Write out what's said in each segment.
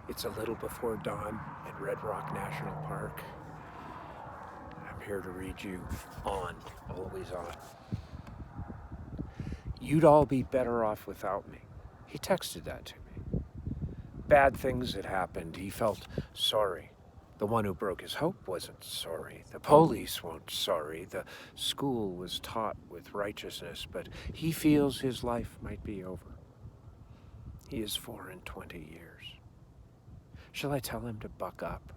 It's a little before dawn at Red Rock National Park. I'm here to read you On, Always On. You'd all be better off without me. He texted that to me. Bad things had happened. He felt sorry. The one who broke his hope wasn't sorry. The police weren't sorry. The school was taught with righteousness, but he feels his life might be over. He is 4 and 20 years. Shall I tell him to buck up?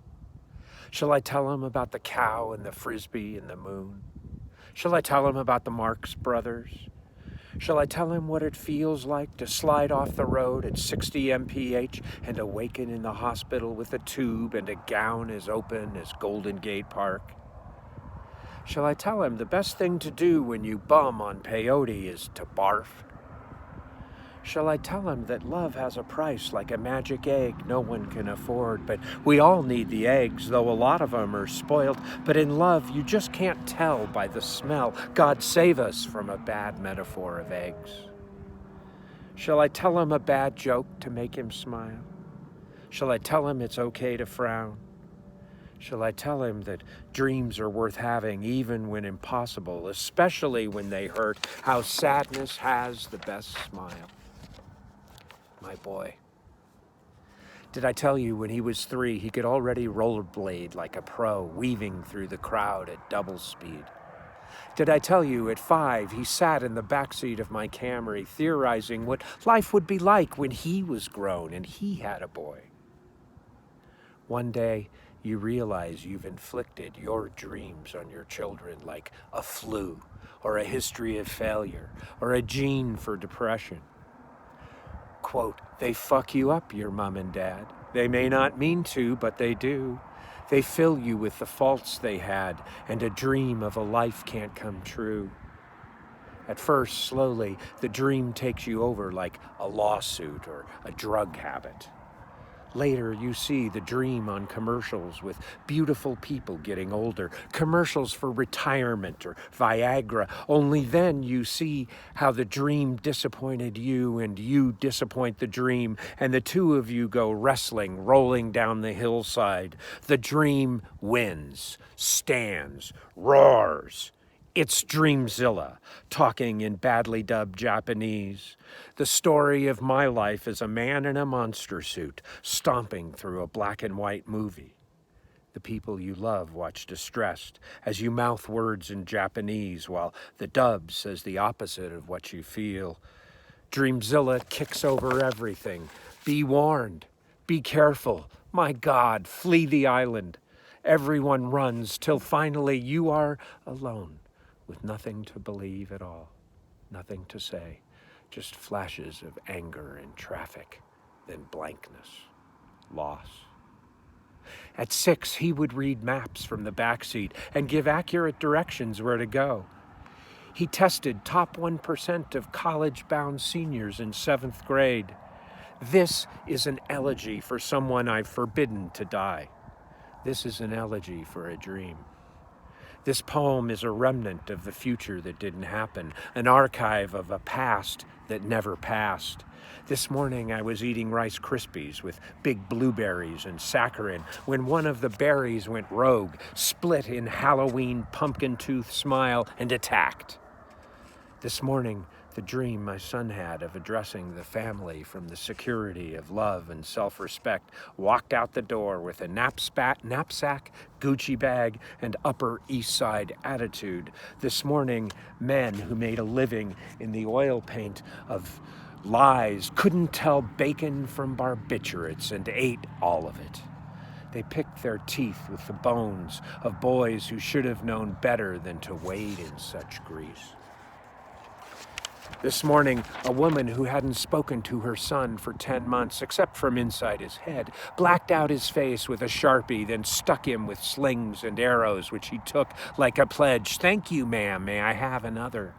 Shall I tell him about the cow and the frisbee and the moon? Shall I tell him about the Marx Brothers? Shall I tell him what it feels like to slide off the road at 60 mph and awaken in the hospital with a tube and a gown as open as Golden Gate Park? Shall I tell him the best thing to do when you bum on peyote is to barf? Shall I tell him that love has a price like a magic egg no one can afford, but we all need the eggs, though a lot of them are spoiled. But in love, you just can't tell by the smell. God save us from a bad metaphor of eggs. Shall I tell him a bad joke to make him smile? Shall I tell him it's okay to frown? Shall I tell him that dreams are worth having even when impossible, especially when they hurt, how sadness has the best smile? My boy. Did I tell you when he was 3, he could already rollerblade like a pro, weaving through the crowd at double speed? Did I tell you at 5, he sat in the backseat of my Camry theorizing what life would be like when he was grown and he had a boy? One day, you realize you've inflicted your dreams on your children like a flu, or a history of failure, or a gene for depression. Quote, they fuck you up, your mom and dad. They may not mean to, but they do. They fill you with the faults they had, and a dream of a life can't come true. At first, slowly, the dream takes you over like a lawsuit or a drug habit. Later, you see the dream on commercials with beautiful people getting older, commercials for retirement or Viagra. Only then you see how the dream disappointed you and you disappoint the dream, and the two of you go wrestling, rolling down the hillside. The dream wins, stands, roars. It's Dreamzilla, talking in badly dubbed Japanese. The story of my life as a man in a monster suit, stomping through a black and white movie. The people you love watch distressed as you mouth words in Japanese while the dub says the opposite of what you feel. Dreamzilla kicks over everything. Be warned. Be careful. My God, flee the island. Everyone runs till finally you are alone, with nothing to believe at all, nothing to say, just flashes of anger and traffic, then blankness, loss. At 6, he would read maps from the backseat and give accurate directions where to go. He tested top 1% of college-bound seniors in 7th grade. This is an elegy for someone I've forbidden to die. This is an elegy for a dream. This poem is a remnant of the future that didn't happen, an archive of a past that never passed. This morning I was eating Rice Krispies with big blueberries and saccharin when one of the berries went rogue, split in Halloween pumpkin tooth smile, and attacked. This morning, the dream my son had of addressing the family from the security of love and self-respect walked out the door with a knapsack, Gucci bag, and Upper East Side attitude. This morning, men who made a living in the oil paint of lies couldn't tell bacon from barbiturates and ate all of it. They picked their teeth with the bones of boys who should have known better than to wade in such grease. This morning, a woman who hadn't spoken to her son for 10 months, except from inside his head, blacked out his face with a Sharpie, then stuck him with slings and arrows, which he took like a pledge. Thank you, ma'am. May I have another?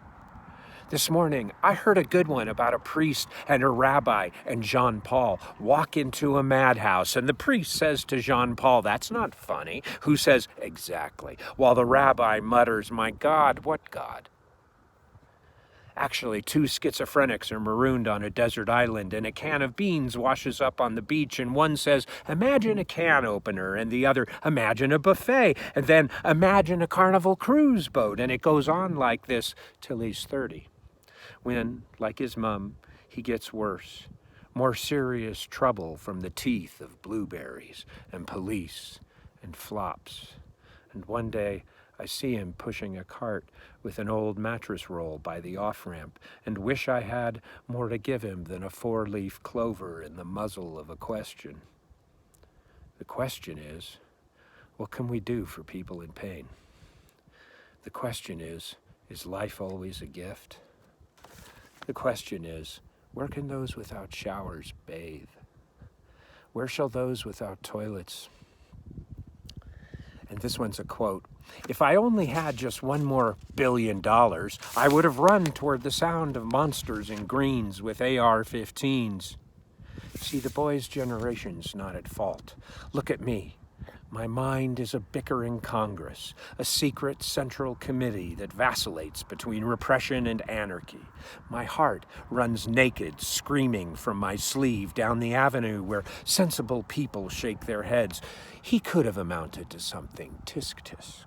This morning, I heard a good one about a priest and a rabbi and Jean Paul walk into a madhouse, and the priest says to Jean Paul, "That's not funny," who says, "Exactly," while the rabbi mutters, "My God, what God?" Actually, two schizophrenics are marooned on a desert island, and a can of beans washes up on the beach, and one says, "Imagine a can opener," and the other, "Imagine a buffet," and then, "Imagine a Carnival cruise boat," and it goes on like this till he's 30. When, like his mum, he gets worse, more serious trouble from the teeth of blueberries and police and flops. And one day I see him pushing a cart with an old mattress roll by the off-ramp and wish I had more to give him than a 4-leaf clover in the muzzle of a question. The question is, what can we do for people in pain? The question is life always a gift? The question is, where can those without showers bathe? Where shall those without toilets? And this one's a quote. "If I only had just one more $1 billion, I would have run toward the sound of monsters in greens with AR-15s. See, the boy's generation's not at fault. Look at me. My mind is a bickering Congress, a secret central committee that vacillates between repression and anarchy. My heart runs naked, screaming from my sleeve down the avenue where sensible people shake their heads. He could have amounted to something, tisk-tisk.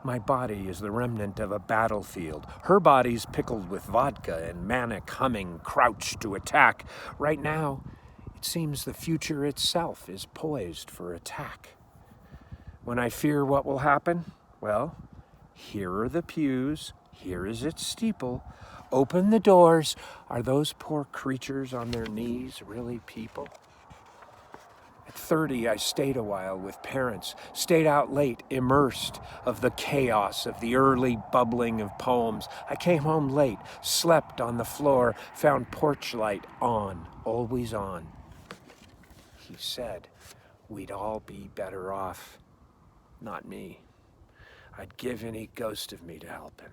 My body is the remnant of a battlefield. Her body's pickled with vodka and manic humming, crouched to attack. Right now, it seems the future itself is poised for attack. When I fear what will happen, well, here are the pews, here is its steeple. Open the doors. Are those poor creatures on their knees really people? At 30, I stayed a while with parents, stayed out late, immersed of the chaos of the early bubbling of poems. I came home late, slept on the floor, found porch light on, always on. He said we'd all be better off. Not me. I'd give any ghost of me to help him.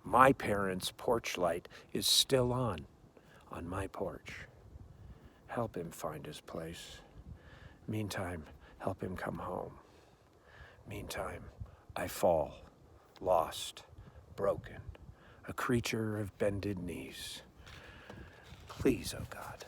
My parents' porch light is still on my porch. Help him find his place. Meantime, help him come home. Meantime, I fall, lost, broken, a creature of bended knees. Please, oh God,